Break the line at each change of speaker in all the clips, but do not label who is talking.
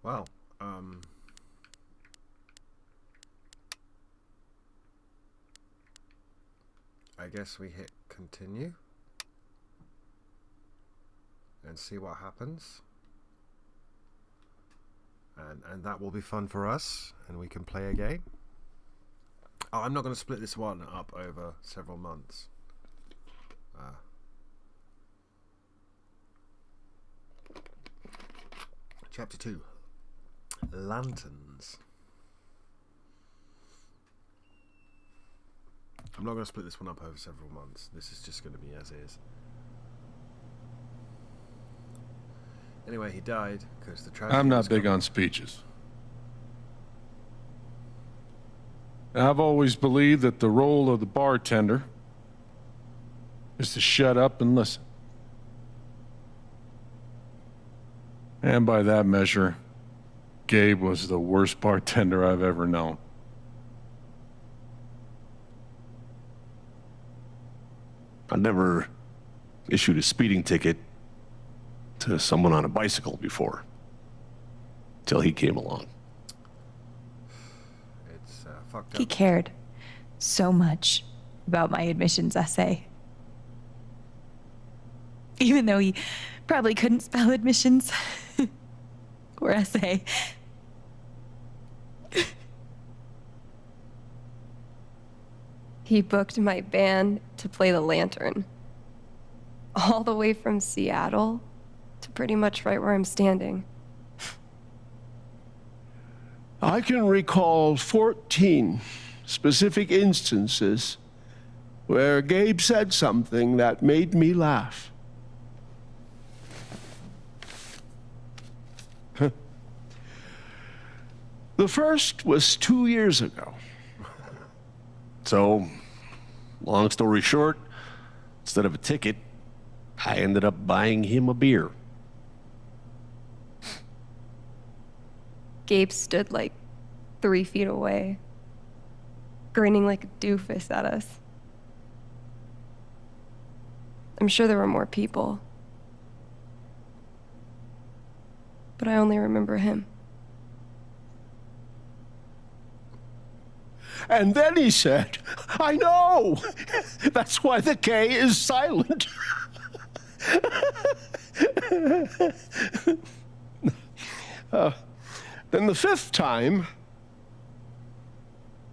Well, I guess we hit continue and see what happens. And that will be fun for us, and we can play a game. Oh, I'm not going to split this one up over several months. Chapter 2. Lanterns. I'm not going to split this one up over several months. This is just going to be as is. Anyway, he died because the tragedy.
I'm not big on speeches. I've always believed that the role of the bartender is to shut up and listen. And by that measure, Gabe was the worst bartender I've ever known.
I never issued a speeding ticket to someone on a bicycle before, till he came along.
It's fucked up.
He cared so much about my admissions essay. Even though he probably couldn't spell admissions or essay.
He booked my band to play the lantern. All the way from Seattle to pretty much right where I'm standing.
I can recall 14 specific instances where Gabe said something that made me laugh. The first was 2 years ago. So, long story short, instead of a ticket, I ended up buying him a beer.
Gabe stood like 3 feet away, grinning like a doofus at us. I'm sure there were more people, but I only remember him.
And then he said, I know! That's why the K is silent. Then the fifth time...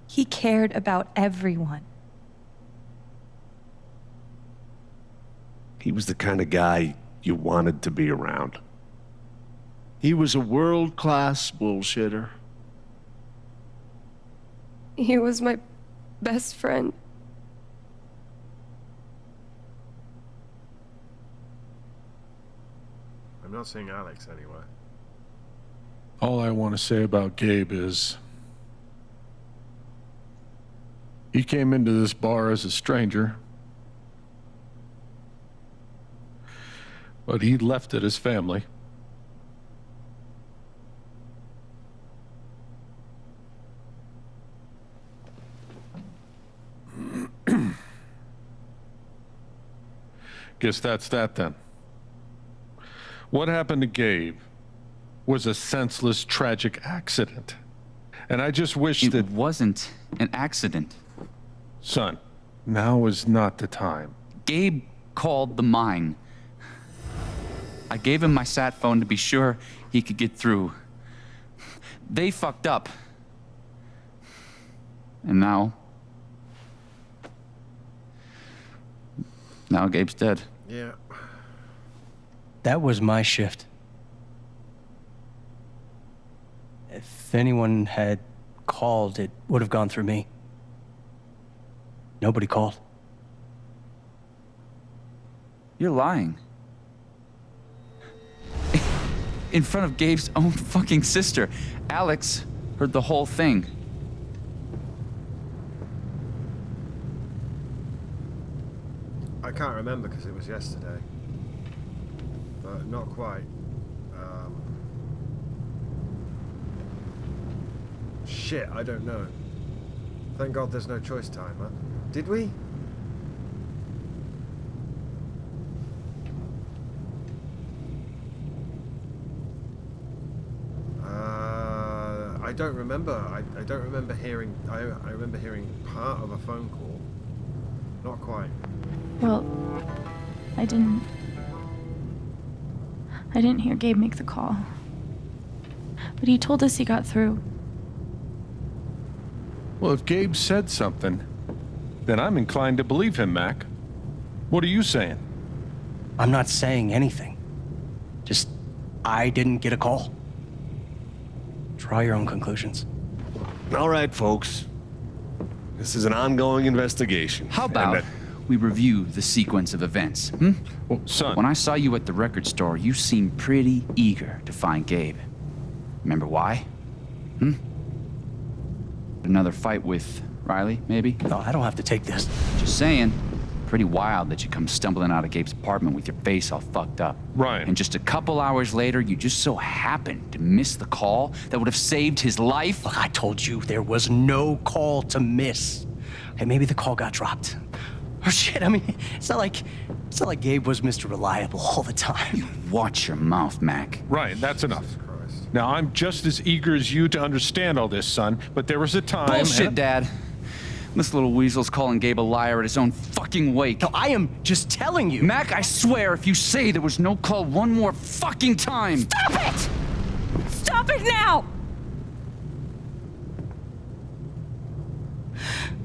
He cared about everyone.
He was the kind of guy you wanted to be around. He was a world-class bullshitter.
He was my best friend.
I'm not seeing Alex anywhere.
All I want to say about Gabe is he came into this bar as a stranger, but he left it as family. Guess that's that then. What happened to Gabe was a senseless, tragic accident. And I just wish that...
It wasn't an accident.
Son, now is not the time.
Gabe called the mine. I gave him my sat phone to be sure he could get through. They fucked up. And now Gabe's dead.
Yeah.
That was my shift. If anyone had called, it would have gone through me. Nobody called.
You're lying. In front of Gabe's own fucking sister. Alex heard the whole thing.
I can't remember because it was yesterday. But not quite. Shit, I don't know. Thank God there's no choice timer. Did we? I don't remember. I don't remember hearing. I remember hearing part of a phone call. Not quite.
Well, I didn't hear Gabe make the call. But he told us he got through.
Well, if Gabe said something, then I'm inclined to believe him, Mac. What are you saying?
I'm not saying anything. Just, I didn't get a call. Draw your own conclusions.
All right, folks. This is an ongoing investigation.
How about we review the sequence of events, hmm?
Well, son.
When I saw you at the record store, you seemed pretty eager to find Gabe. Remember why? Another fight with Riley, maybe?
No, I don't have to take this.
Just saying. Pretty wild that you come stumbling out of Gabe's apartment with your face all fucked up.
Ryan.
And just a couple hours later, you just so happened to miss the call that would have saved his life.
Look, I told you there was no call to miss. Okay, maybe the call got dropped. Or shit, I mean, it's not like Gabe was Mr. Reliable all the time.
You watch your mouth, Mac.
Ryan, that's enough.
Christ.
Now, I'm just as eager as you to understand all this, son, but there was a time...
Bullshit, Dad. This little weasel's calling Gabe a liar at his own fucking wake.
No, I am just telling you.
Mac, I swear, if you say there was no call one more fucking time...
Stop it! Stop it now!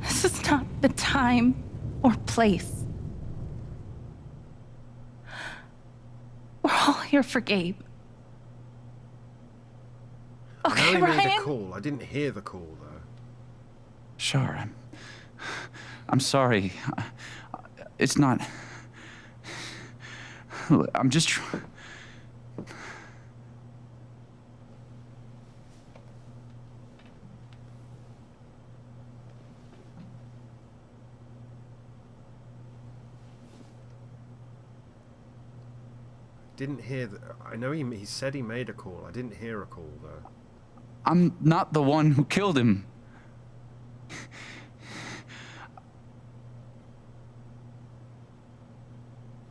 This is not the time or place. We're all here for Gabe.
I know
Okay,
he made a
Ryan?
call. I didn't hear the call though.
Sure, I'm sorry. It's not... I'm just...
Didn't hear. I know he said he made a call. I didn't hear a call though.
I'm not the one who killed him.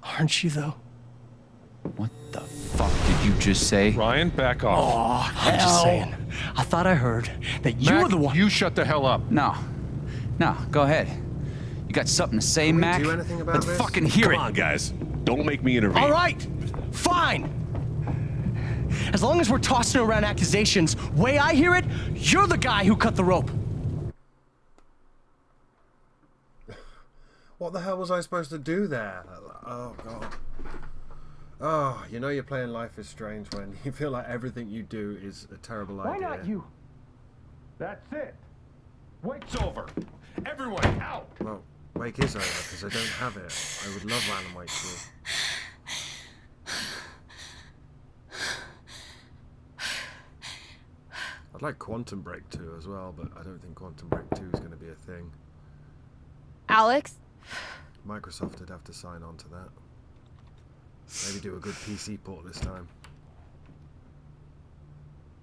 Aren't you, though?
What the fuck did you just say?
Ryan, back off.
Oh, I'm just saying. I thought I heard that you
Mac,
were the one.
you shut the hell up.
No, go ahead. You got something to say,
Can we
Mac?
do anything about
Let's
this?
fucking hear
Come
it.
on, guys. Don't make me intervene.
All right, fine. As long as we're tossing around accusations, way I hear it, you're the guy who cut the rope.
What the hell was I supposed to do there? Oh god. Oh, you know you're playing Life is Strange when you feel like everything you do is a terrible idea.
Why not you? That's it. Wake's over. Everyone, out.
Well, Wake is over because I don't have it. I would love Alan Wake too. I'd like Quantum Break 2 as well, but I don't think Quantum Break 2 is going to be a thing.
Alex?
Microsoft would have to sign on to that. Maybe do a good PC port this time.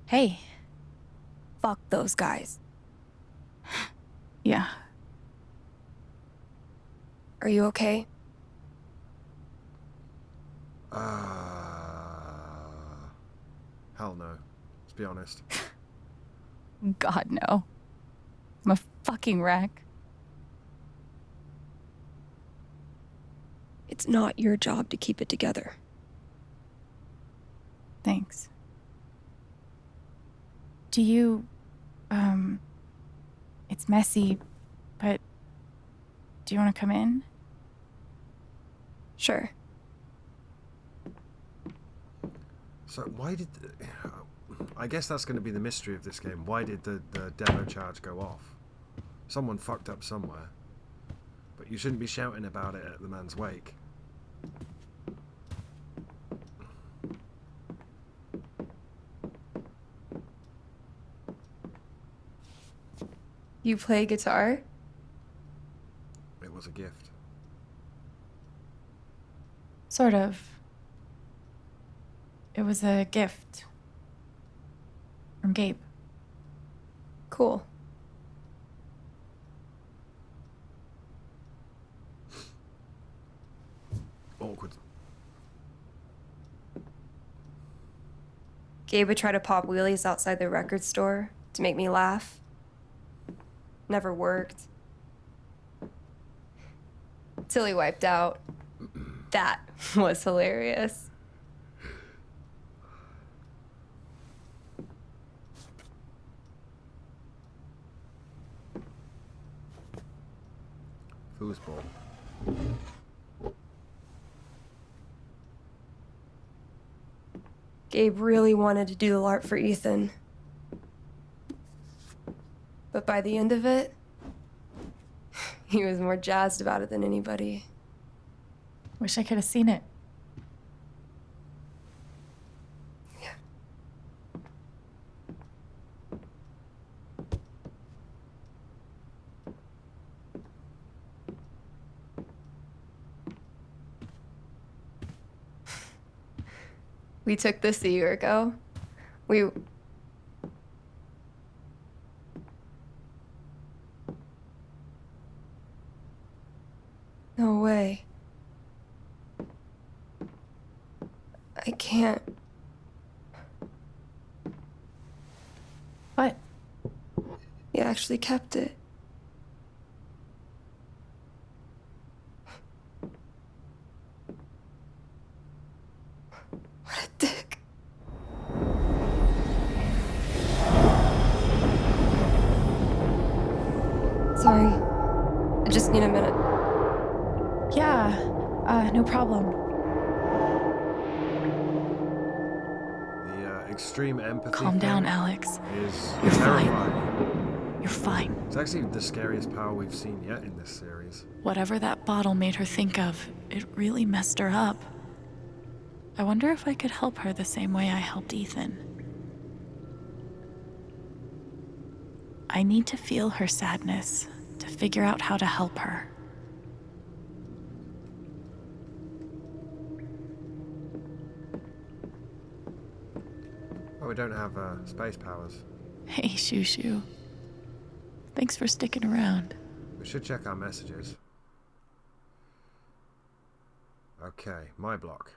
Hey.
Fuck those guys.
Yeah.
Are you okay?
Hell no. Let's be honest.
God, no. I'm a fucking wreck.
It's not your job to keep it together.
Thanks. Do you, it's messy, but do you want to come in?
Sure.
So why did... I guess that's going to be the mystery of this game. Why did the demo charge go off? Someone fucked up somewhere. But you shouldn't be shouting about it at the man's wake.
You play guitar?
It was a gift.
Sort of. It was a gift. From Gabe.
Cool.
Awkward.
Gabe would try to pop wheelies outside the record store to make me laugh. Never worked. Till he wiped out. That was hilarious.
Foosball.
Gabe really wanted to do the LARP for Ethan. But by the end of it, he was more jazzed about it than anybody.
Wish I could have seen it.
Yeah. We took this a year ago. No way. I can't.
What?
He actually kept it. What a dick. Sorry. I just need a minute.
Yeah, no problem.
The extreme empathy.
Calm down,
thing
Alex.
Is
You're fine.
terrifying.
You're fine.
It's actually the scariest power we've seen yet in this series.
Whatever that bottle made her think of, it really messed her up. I wonder if I could help her the same way I helped Ethan. I need to feel her sadness to figure out how to help her.
Oh, we don't have space powers.
Hey, Shoo Shoo. Thanks for sticking around.
We should check our messages. Okay, my block.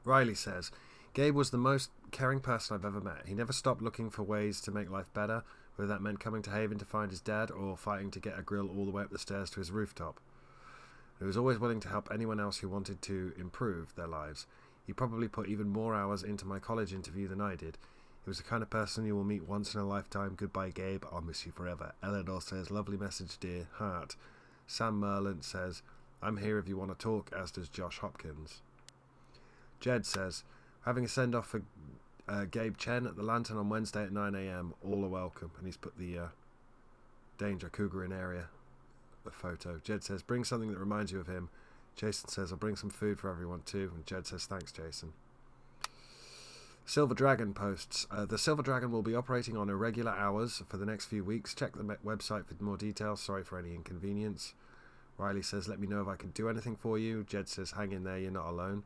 Riley says, Gabe was the most caring person I've ever met. He never stopped looking for ways to make life better, whether that meant coming to Haven to find his dad or fighting to get a grill all the way up the stairs to his rooftop. He was always willing to help anyone else who wanted to improve their lives. He probably put even more hours into my college interview than I did. He was the kind of person you will meet once in a lifetime. Goodbye, Gabe. I'll miss you forever. Eleanor says, lovely message, dear heart. Sam Merlant says, I'm here if you want to talk, as does Josh Hopkins. Jed says, having a send-off for Gabe Chen at the Lantern on Wednesday at 9 a.m. All are welcome. And he's put the danger cougar in area the photo. Jed says, bring something that reminds you of him. Jason says, I'll bring some food for everyone too. And Jed says, thanks, Jason. Silver Dragon posts, the Silver Dragon will be operating on irregular hours for the next few weeks. Check the website for more details. Sorry for any inconvenience. Riley says, let me know if I can do anything for you. Jed says, hang in there, you're not alone.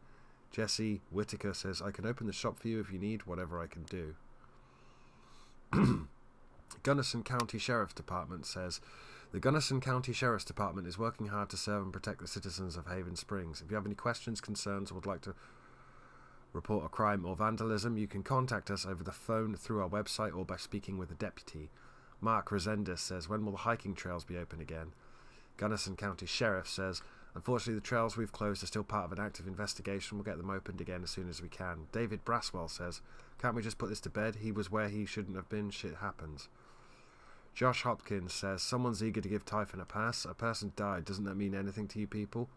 Jesse Whitaker says, I can open the shop for you if you need whatever I can do. Gunnison County Sheriff's Department says, the Gunnison County Sheriff's Department is working hard to serve and protect the citizens of Haven Springs. If you have any questions, concerns, or would like to report a crime or vandalism, you can contact us over the phone, through our website, or by speaking with a deputy. Mark Resendez says, when will the hiking trails be open again? Gunnison County Sheriff says, unfortunately the trails we've closed are still part of an active investigation. We'll get them opened again as soon as we can. David Braswell says, can't we just put this to bed? He was where he shouldn't have been. Shit happens. Josh Hopkins says, someone's eager to give Typhon a pass. A person died. Doesn't that mean anything to you people?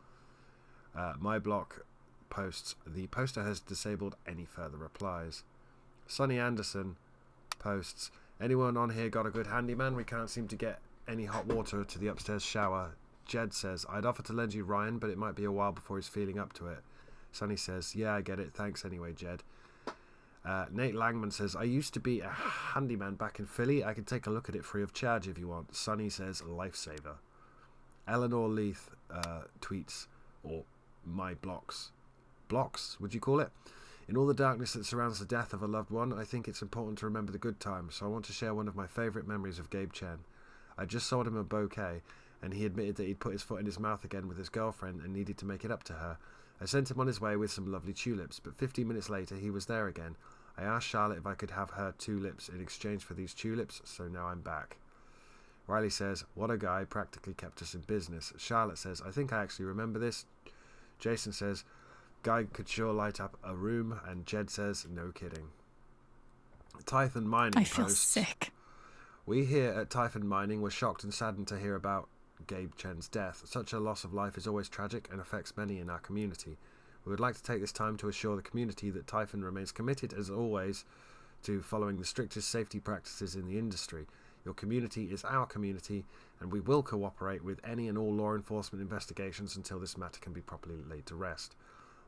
My block posts, the poster has disabled any further replies. Sonny Anderson posts, anyone on here got a good handyman? We can't seem to get any hot water to the upstairs shower. Jed says, I'd offer to lend you Ryan, but it might be a while before he's feeling up to it. Sonny says, yeah, I get it. Thanks anyway, Jed. Nate Langman says, I used to be a handyman back in Philly. I can take a look at it free of charge if you want. Sonny says, lifesaver. Eleanor Leith tweets, or my blocks. Blocks, would you call it? In all the darkness that surrounds the death of a loved one, I think it's important to remember the good times, so I want to share one of my favourite memories of Gabe Chen. I just sold him a bouquet, and he admitted that he'd put his foot in his mouth again with his girlfriend and needed to make it up to her. I sent him on his way with some lovely tulips, but 15 minutes later he was there again. I asked Charlotte if I could have her tulips in exchange for these tulips, so now I'm back. Riley says, what a guy, practically kept us in business. Charlotte says, I think I actually remember this. Jason says, guy could sure light up a room, and Jed says, no kidding. Typhon Mining
I feel
posts,
sick.
we here at Typhon Mining were shocked and saddened to hear about Gabe Chen's death. Such a loss of life is always tragic and affects many in our community. We would like to take this time to assure the community that Typhon remains committed, as always, to following the strictest safety practices in the industry. Your community is our community, and we will cooperate with any and all law enforcement investigations until this matter can be properly laid to rest.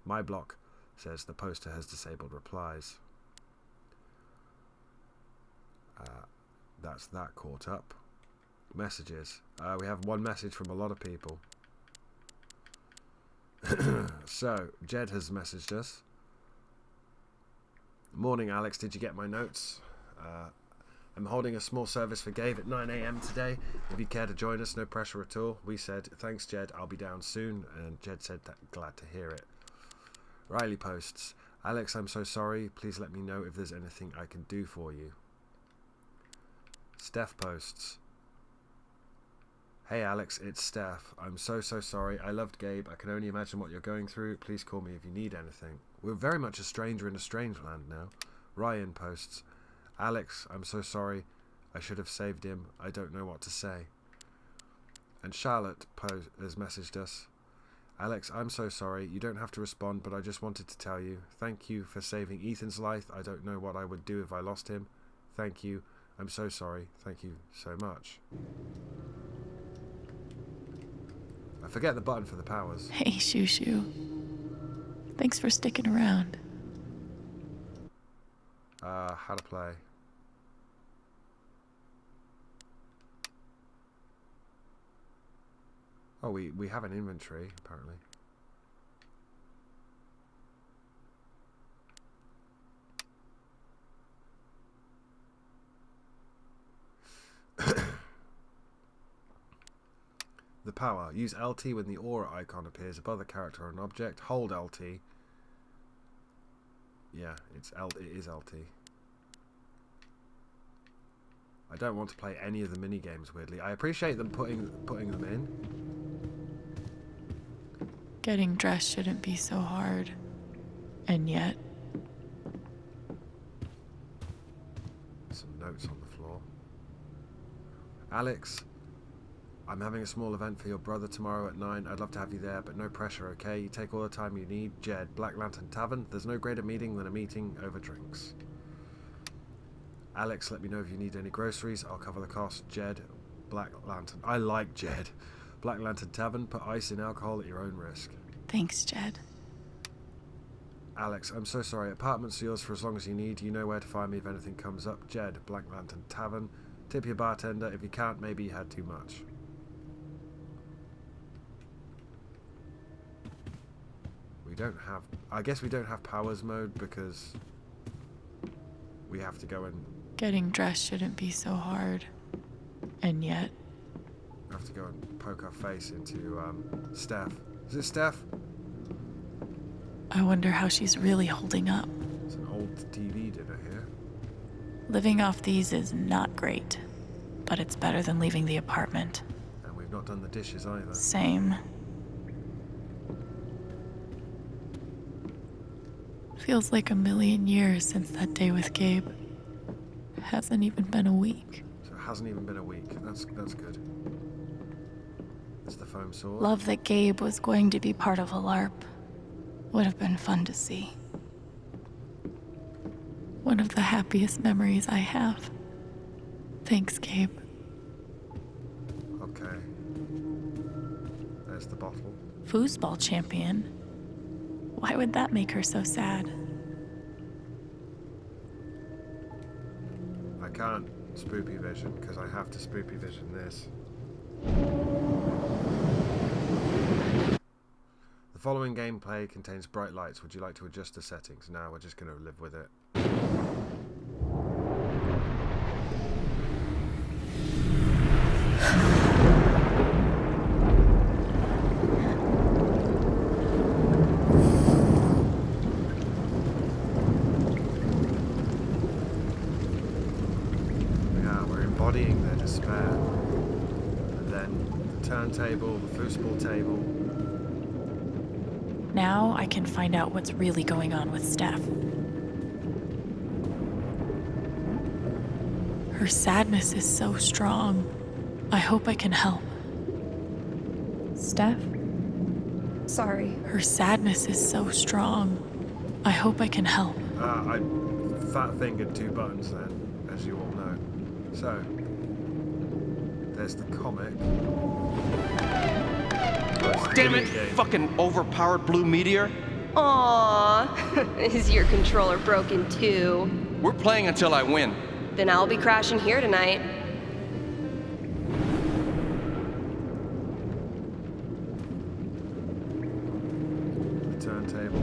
My block says the poster has disabled replies. That's that caught up. Messages. We have one message from a lot of people. So, Jed has messaged us. Morning, Alex. Did you get my notes? I'm holding a small service for Gabe at 9 a.m. today. If you care to join us, no pressure at all. We said, thanks, Jed. I'll be down soon. And Jed said, glad to hear it. Riley posts, Alex, I'm so sorry. Please let me know if there's anything I can do for you. Steph posts, hey Alex, it's Steph. I'm so sorry. I loved Gabe. I can only imagine what you're going through. Please call me if you need anything. We're very much a stranger in a strange land now. Ryan posts, Alex, I'm so sorry. I should have saved him. I don't know what to say. And Charlotte has messaged us, Alex, I'm so sorry. You don't have to respond, but I just wanted to tell you. Thank you for saving Ethan's life. I don't know what I would do if I lost him. Thank you. I'm so sorry. Thank you so much. I forget the button for the powers.
Hey, Shushu. Thanks for sticking around.
How to play. Oh, we have an inventory, apparently. The power. Use LT when the aura icon appears above the character or an object. Hold LT. Yeah, it is LT. I don't want to play any of the mini games, weirdly. I appreciate them putting them in.
Getting dressed shouldn't be so hard. And yet...
Some notes on the floor. Alex, I'm having a small event for your brother tomorrow at 9. I'd love to have you there, but no pressure, okay? You take all the time you need. Jed, Black Lantern Tavern. There's no greater meeting than a meeting over drinks. Alex, let me know if you need any groceries. I'll cover the cost. Jed, Black Lantern. I like Jed. Black Lantern Tavern. Put ice in alcohol at your own risk.
Thanks, Jed.
Alex, I'm so sorry. Apartment's yours for as long as you need. You know where to find me if anything comes up. Jed, Black Lantern Tavern. Tip your bartender. If you can't, maybe you had too much. We don't have... I guess we don't have powers mode because we have to go and...
Getting dressed shouldn't be so hard. And yet...
We have to go and poke our face into Steph. Is it Steph?
I wonder how she's really holding up.
It's an old TV dinner here.
Living off these is not great, but it's better than leaving the apartment.
And we've not done the dishes either.
Same. Feels like a million years since that day with Gabe. Hasn't even been a week.
So it hasn't even been a week. That's good. It's the foam sword.
Love that Gabe was going to be part of a LARP. Would have been fun to see. One of the happiest memories I have. Thanks, Gabe.
Okay. There's the bottle.
Foosball champion. Why would that make her so sad?
I can't spoopy vision because I have to spoopy vision this. The following gameplay contains bright lights. Would you like to adjust the settings? No, we're just going to live with it. embodying their despair. And then the turntable, the foosball table.
Now I can find out what's really going on with Steph. Her sadness is so strong. I hope I can help. Steph?
Sorry.
Her sadness is so strong. I hope I can help.
I fat-fingered 2 buttons then, as you all know. So, there's the comic.
Damn it! Fucking overpowered blue meteor.
Aww. Is your controller broken too?
We're playing until I win.
Then I'll be crashing here tonight.
The turntable.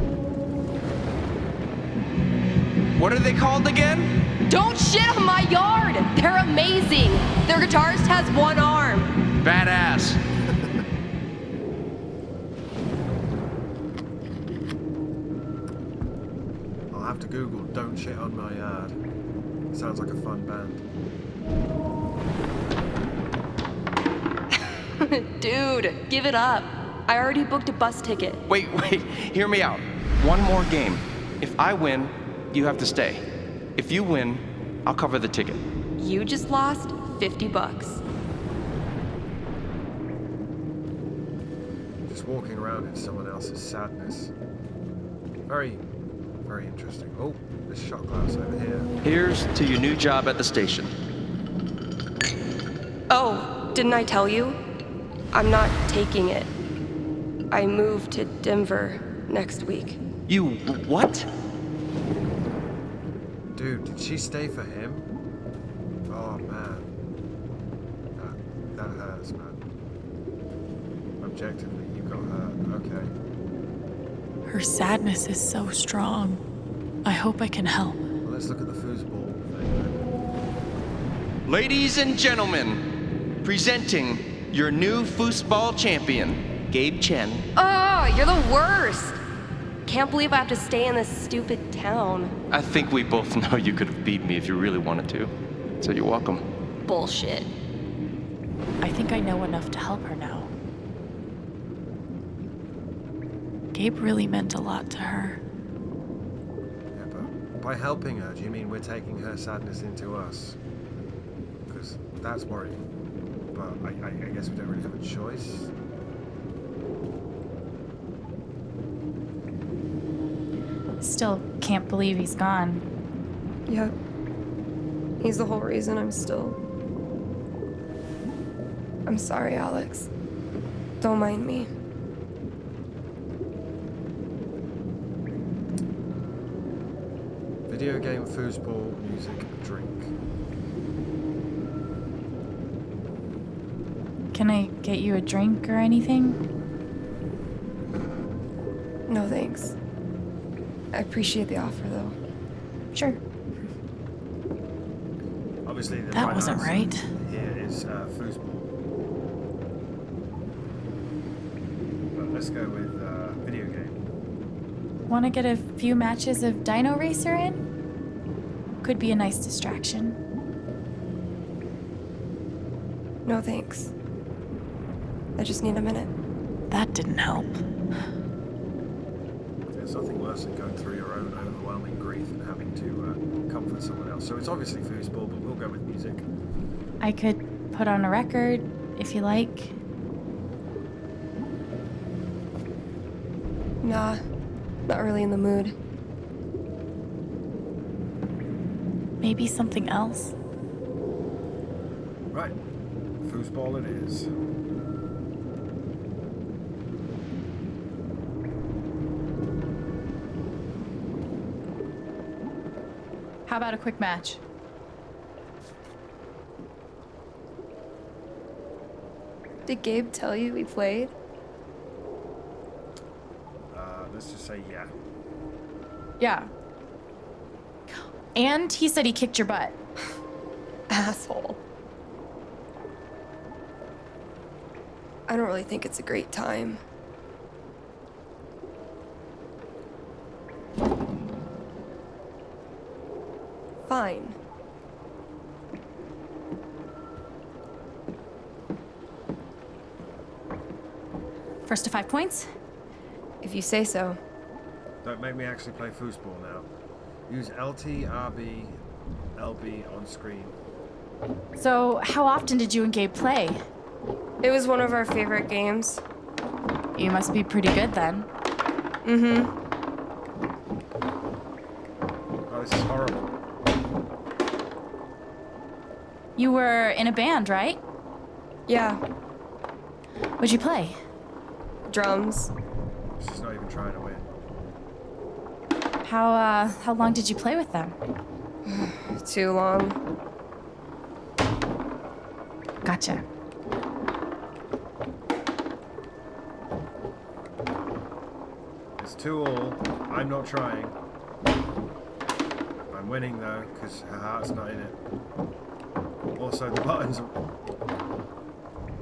What are they called again?
Don't shit on my yard! They're amazing! Their guitarist has 1 arm.
Badass.
I'll have to Google "Don't Shit on My Yard." Sounds like a fun band.
Dude, give it up. I already booked a bus ticket.
Wait, hear me out. One more game. If I win, you have to stay. If you win, I'll cover the ticket.
You just lost $50.
Just walking around in someone else's sadness. Very, very interesting. Oh, there's shot glass over here.
Here's to your new job at the station.
Oh, didn't I tell you? I'm not taking it. I move to Denver next week.
You what?
Dude, did she stay for him? Oh man. That hurts, man. Objectively, you got hurt. Okay.
Her sadness is so strong. I hope I can help.
Well, let's look at the foosball thing.
Ladies and gentlemen, presenting your new foosball champion, Gabe Chen.
Oh, you're the worst! Can't believe I have to stay in this stupid town.
I think we both know you could have beat me if you really wanted to. So you're welcome.
Bullshit.
I think I know enough to help her now. Gabe really meant a lot to her.
Yeah, but by helping her, do you mean we're taking her sadness into us? Because that's worrying. But I guess we don't really have a choice.
Still can't believe he's gone.
Yep. He's the whole reason I'm still... I'm sorry, Alex. Don't mind me.
Video game, foosball, music, drink.
Can I get you a drink or anything?
No thanks. I appreciate the offer, though.
Sure.
Obviously, the
That
right
wasn't
answer
right.
Here is foosball. But let's go with video game.
Want to get a few matches of Dino Racer in? Could be a nice distraction.
No thanks. I just need a minute.
That didn't help.
There's nothing worse than going through your own overwhelming grief and having to comfort someone else. So it's obviously foosball, but we'll go with music.
I could put on a record if you like.
Nah, not really in the mood.
Maybe something else?
Right, foosball it is.
How about a quick match?
Did Gabe tell you we played?
Let's just say yeah.
Yeah. And he said he kicked your butt.
Asshole. I don't really think it's a great time. Fine.
First to 5 points?
If you say so.
Don't make me actually play foosball now. Use LT, RB, LB on screen.
So, how often did you and Gabe play?
It was one of our favorite games.
You must be pretty good then.
Mm-hmm.
Oh, this is horrible.
You were in a band, right?
Yeah.
What'd you play?
Drums.
She's not even trying to win.
How long did you play with them?
Too long.
Gotcha.
It's 2-all. I'm not trying. I'm winning though, because her heart's not in it. Also, the buttons are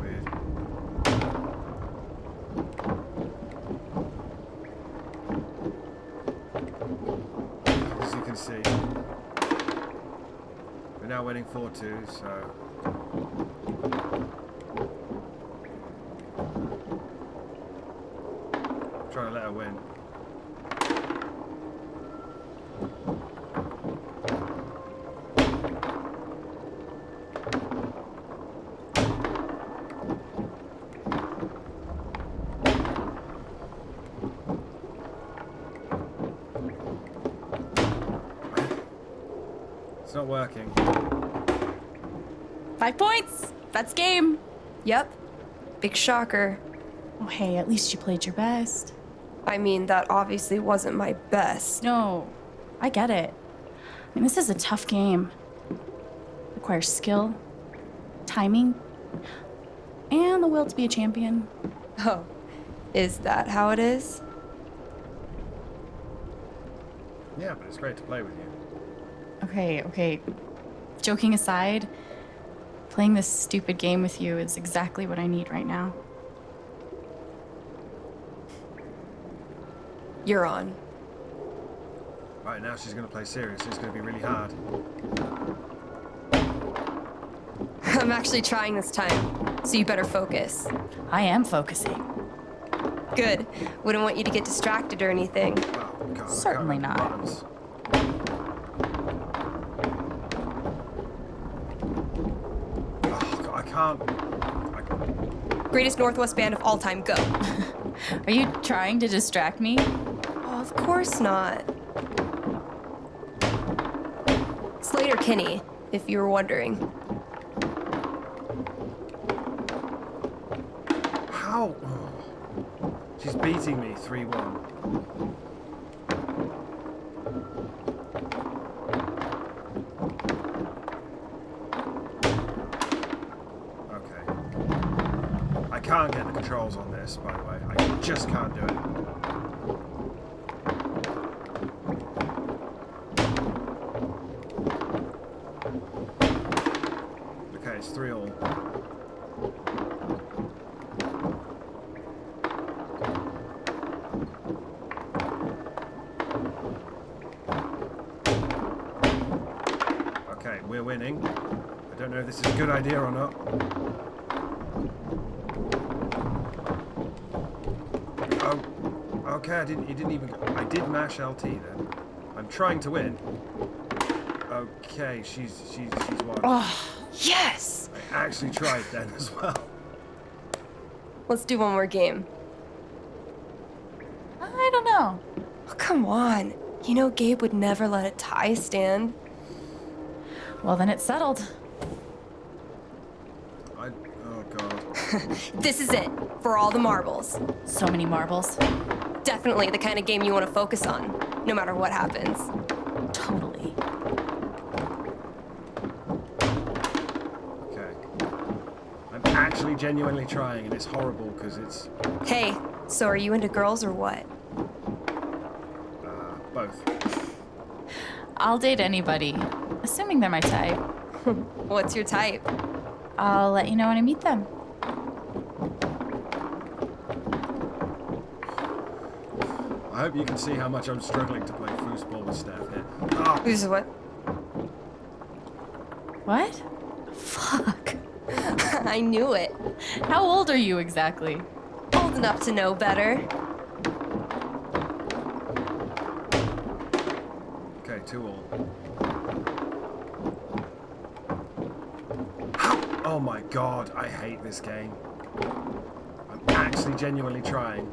weird. As you can see, we're now winning 4-2, so... trying to let her win. It's not working.
5 points! That's game!
Yep. Big shocker.
Oh, hey, at least you played your best.
I mean, that obviously wasn't my best.
No, I get it. I mean, this is a tough game. Requires skill, timing, and the will to be a champion.
Oh, is that how it is?
Yeah, but it's great to play with you.
Okay. Joking aside, playing this stupid game with you is exactly what I need right now.
You're on.
Right, now she's going to play serious. It's going to be really hard.
I'm actually trying this time, so you better focus.
I am focusing.
Good. Wouldn't want you to get distracted or anything.
Oh, God,
Certainly
I can't
not.
remember buttons. Oh, God, I can't.
Greatest Northwest band of all time, go.
Are you trying to distract me?
Oh, of course not. Slater Kinney, if you were wondering.
How? Oh. She's beating me 3-1. Okay. I can't get the controls on this, by the way. I just can't do it. Okay, it's 3-all. Okay, we're winning. I don't know if this is a good idea or not. Oh, okay. I didn't even. I did mash LT then. I'm trying to win. Okay, she's won.
Oh, yes!
I actually tried then as well.
Let's do one more game.
I don't know.
Oh, come on. You know Gabe would never let a tie stand.
Well, then it's settled.
Oh God.
This is it, for all the marbles.
So many marbles.
Definitely the kind of game you want to focus on, no matter what happens.
Totally.
Okay. I'm actually genuinely trying, and it's horrible because it's
Hey, so are you into girls or what?
both.
I'll date anybody, assuming they're my type.
What's your type?
I'll let you know when I meet them.
I hope you can see how much I'm struggling to play foosball with Steph here. Ah,
Who's what?
What? Fuck.
I knew it.
How old are you exactly?
Old enough to know better.
Okay, 2-all. Oh my god, I hate this game. I'm actually genuinely trying.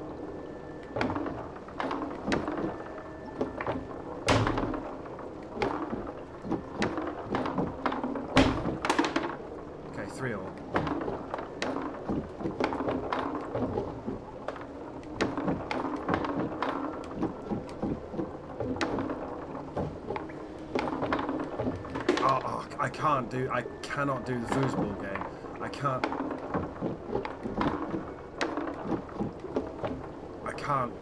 Okay, 3-all. I cannot do the foosball game. I can't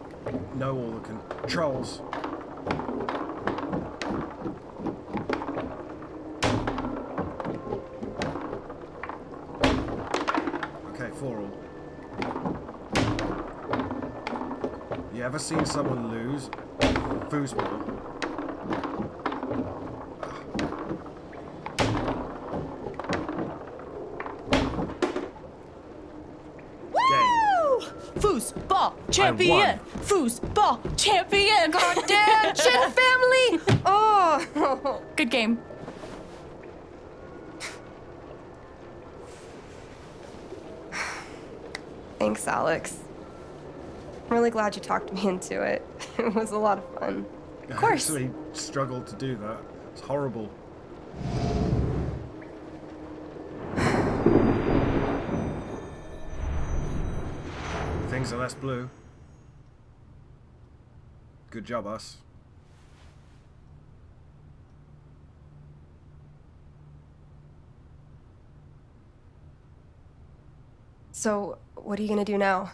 know all the controls. Okay, 4-all. You ever seen someone lose foosball?
Foosball champion! Foosball champion!
Goddamn Chen family! Oh!
Good game.
Thanks, Alex. I'm really glad you talked me into it. It was a lot of fun.
Of
course.
I actually struggled to do that. It's horrible. Things are less blue. Good job, us.
So, what are you gonna do now?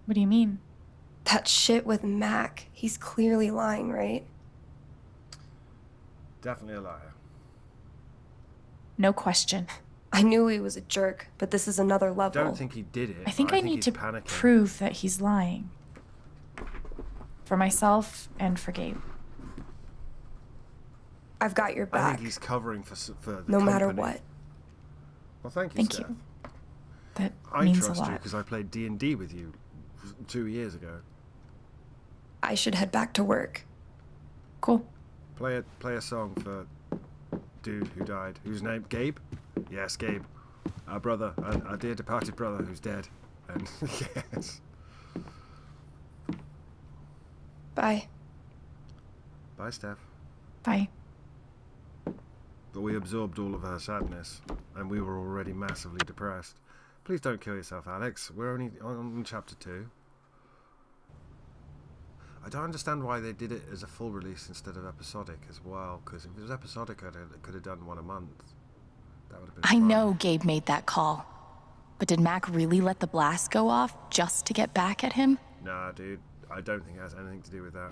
What do you mean?
That shit with Mac, he's clearly lying, right?
Definitely a liar.
No question.
I knew he was a jerk, but this is another level.
Don't think he did it.
I think I need
he's
to
panicking.
prove that he's lying. For myself and for Gabe.
I've got your
I
back,
think he's covering for the
no matter
company.
what.
Well, thank you,
Thank
Steph.
you. That
I
means a
trust you
lot.
because I played D&D with you 2 years ago.
I should head back to work.
Cool.
Play a song for dude who died. Whose name? Gabe? Yes, Gabe. Our brother, our dear departed brother who's dead. And yes.
Bye.
Bye, Steph.
Bye.
But we absorbed all of her sadness, and we were already massively depressed. Please don't kill yourself, Alex. We're only on chapter 2. I don't understand why they did it as a full release instead of episodic as well, because if it was episodic, I could have done one a month. That would have been
I
fun.
know Gabe made that call. But did Mac really let the blast go off just to get back at him?
Nah, dude. I don't think it has anything to do with that.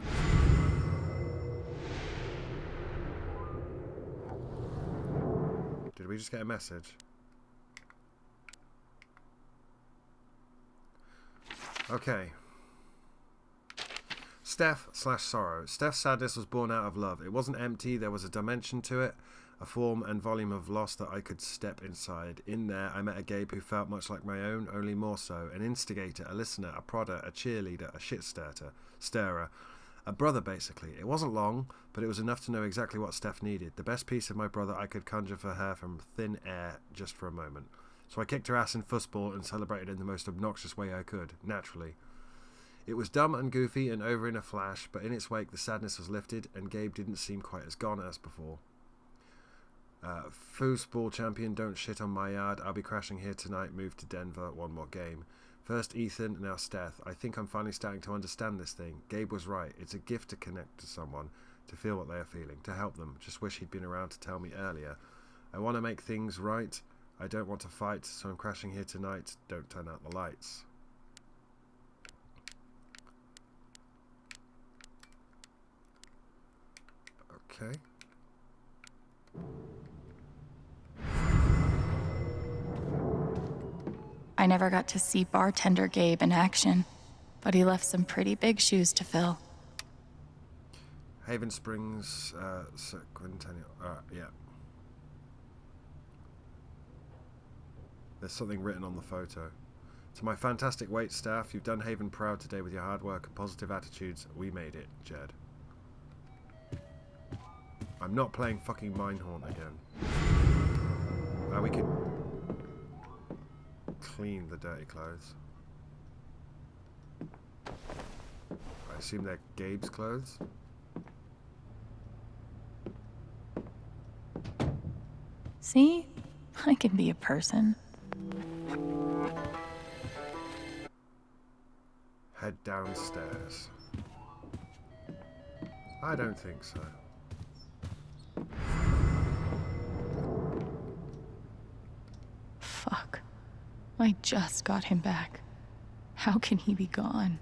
Did we just get a message? Okay. Steph/sorrow. Steph's sadness was born out of love. It wasn't empty, there was a dimension to it, a form and volume of loss that I could step inside. In there, I met a Gabe who felt much like my own, only more so. An instigator, a listener, a prodder, a cheerleader, a shit-stirrer. A brother, basically. It wasn't long, but it was enough to know exactly what Steph needed. The best piece of my brother I could conjure for her from thin air just for a moment. So I kicked her ass in football and celebrated in the most obnoxious way I could, naturally. It was dumb and goofy and over in a flash, but in its wake the sadness was lifted and Gabe didn't seem quite as gone as before. Foosball champion, don't shit on my yard. I'll be crashing here tonight, move to Denver, one more game. First Ethan, now Steph. I think I'm finally starting to understand this thing. Gabe was right. It's a gift to connect to someone, to feel what they are feeling, to help them. Just wish he'd been around to tell me earlier. I want to make things right. I don't want to fight, so I'm crashing here tonight. Don't turn out the lights. Okay.
I never got to see bartender Gabe in action, but he left some pretty big shoes to fill.
Haven Springs, Quintennial. Yeah. There's something written on the photo. To my fantastic wait staff, you've done Haven proud today with your hard work and positive attitudes. We made it, Jed. I'm not playing fucking Mindhaunt again. Now we could clean the dirty clothes. I assume they're Gabe's clothes.
See? I can be a person.
Head downstairs. I don't think so.
Fuck. I just got him back. How can he be gone?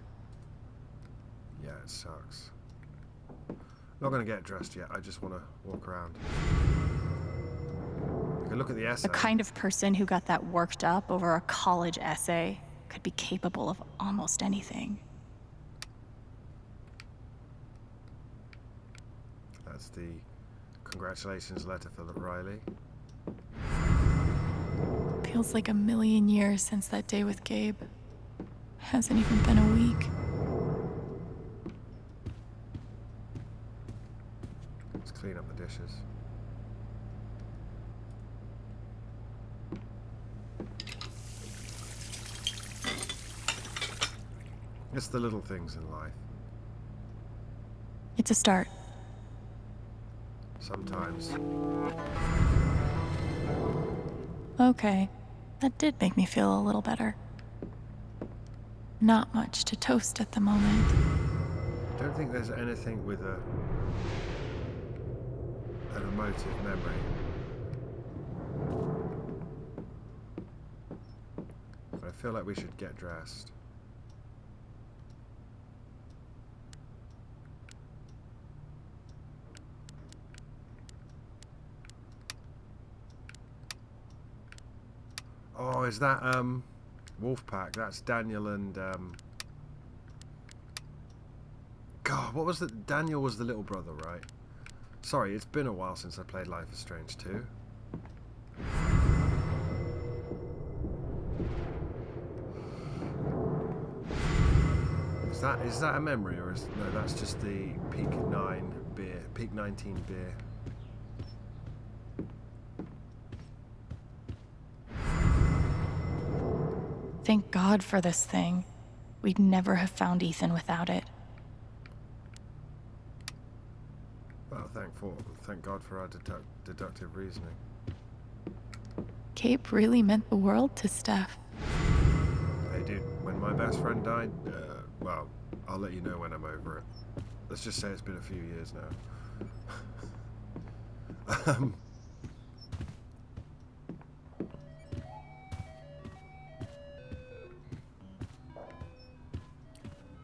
Yeah, it sucks. Not gonna get dressed yet. I just want to walk around. You can look at the essay.
The kind of person who got that worked up over a college essay could be capable of almost anything.
That's the congratulations letter for Riley.
Feels like a million years since that day with Gabe. Hasn't even been a week.
Let's clean up the dishes. It's the little things in life.
It's a start.
Sometimes.
Okay, that did make me feel a little better. Not much to toast at the moment.
I don't think there's anything with an emotive memory. But I feel like we should get dressed. Oh, is that Wolfpack? That's Daniel and God, what was the Daniel was the little brother, right? Sorry, it's been a while since I played Life is Strange 2. Is that a memory, or is no? That's just the Peak 9 beer, Peak 19 beer.
Thank God for this thing. We'd never have found Ethan without it.
Well, thank God for our deductive reasoning.
Cape really meant the world to Steph.
Hey, dude, when my best friend died, well, I'll let you know when I'm over it. Let's just say it's been a few years now.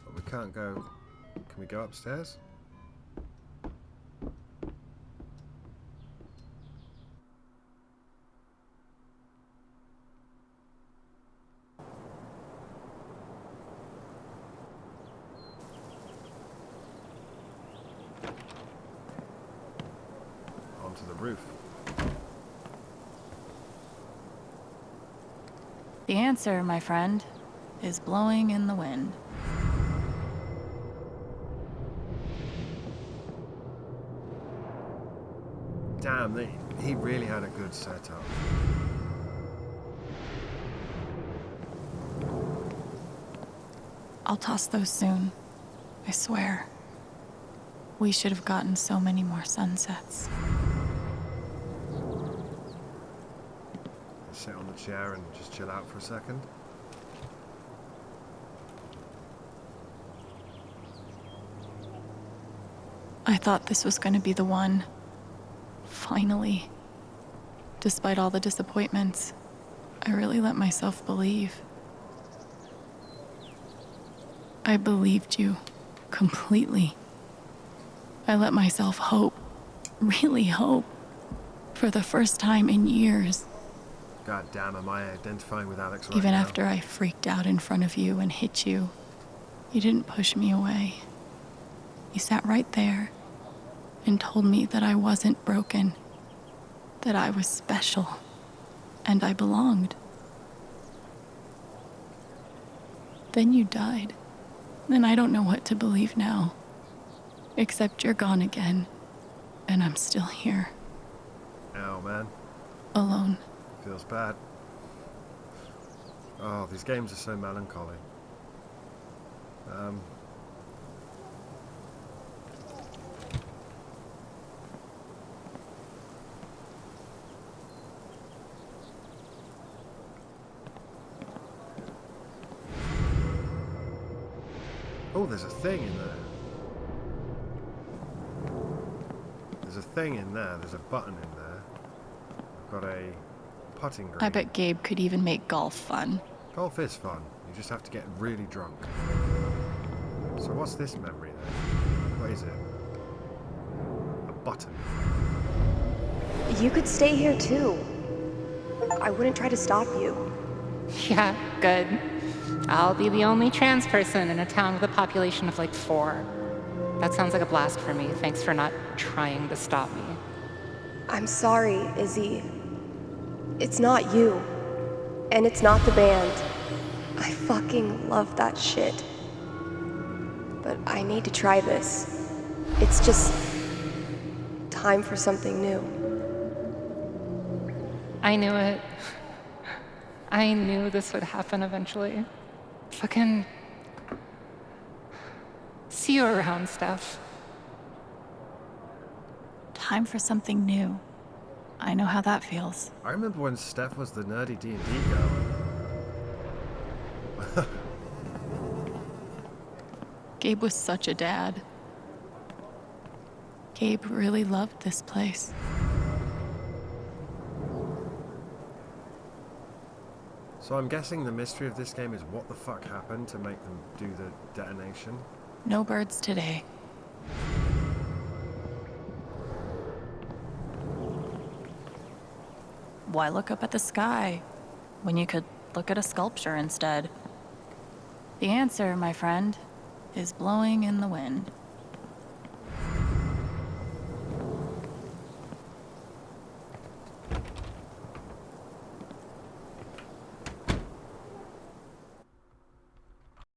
But we can't go. Can we go upstairs? Onto the roof.
The answer, my friend, is blowing in the wind.
Damn, he really had a good setup.
I'll toss those soon. I swear. We should have gotten so many more sunsets.
Sit on the chair and just chill out for a second.
I thought this was going to be the one. Finally. Despite all the disappointments, I really let myself believe. I believed you completely. I let myself hope, really hope, for the first time in years.
God damn, am I identifying with Alex right
Even
now?
after I freaked out in front of you and hit you, you didn't push me away. You sat right there and told me that I wasn't broken, that I was special, and I belonged. Then you died. And I don't know what to believe now. Except you're gone again. And I'm still here.
Ow, man.
Alone.
Feels bad. Oh, these games are so melancholy. Oh, there's a thing in there. There's a thing in there. There's a button in there. I've got a putting green.
I bet Gabe could even make golf fun.
Golf is fun. You just have to get really drunk. So what's this memory then? What is it? A button.
You could stay here too. I wouldn't try to stop you.
Yeah, good. I'll be the only trans person in a town with a population of like 4. That sounds like a blast for me. Thanks for not trying to stop me.
I'm sorry, Izzy. It's not you. And it's not the band. I fucking love that shit. But I need to try this. It's just time for something new.
I knew it. I knew this would happen eventually. Fucking... See you around, Steph.
Time for something new. I know how that feels.
I remember when Steph was the nerdy D&D girl.
Gabe was such a dad. Gabe really loved this place.
So I'm guessing the mystery of this game is what the fuck happened to make them do the detonation?
No birds today. Why look up at the sky when you could look at a sculpture instead? The answer, my friend, is blowing in the wind.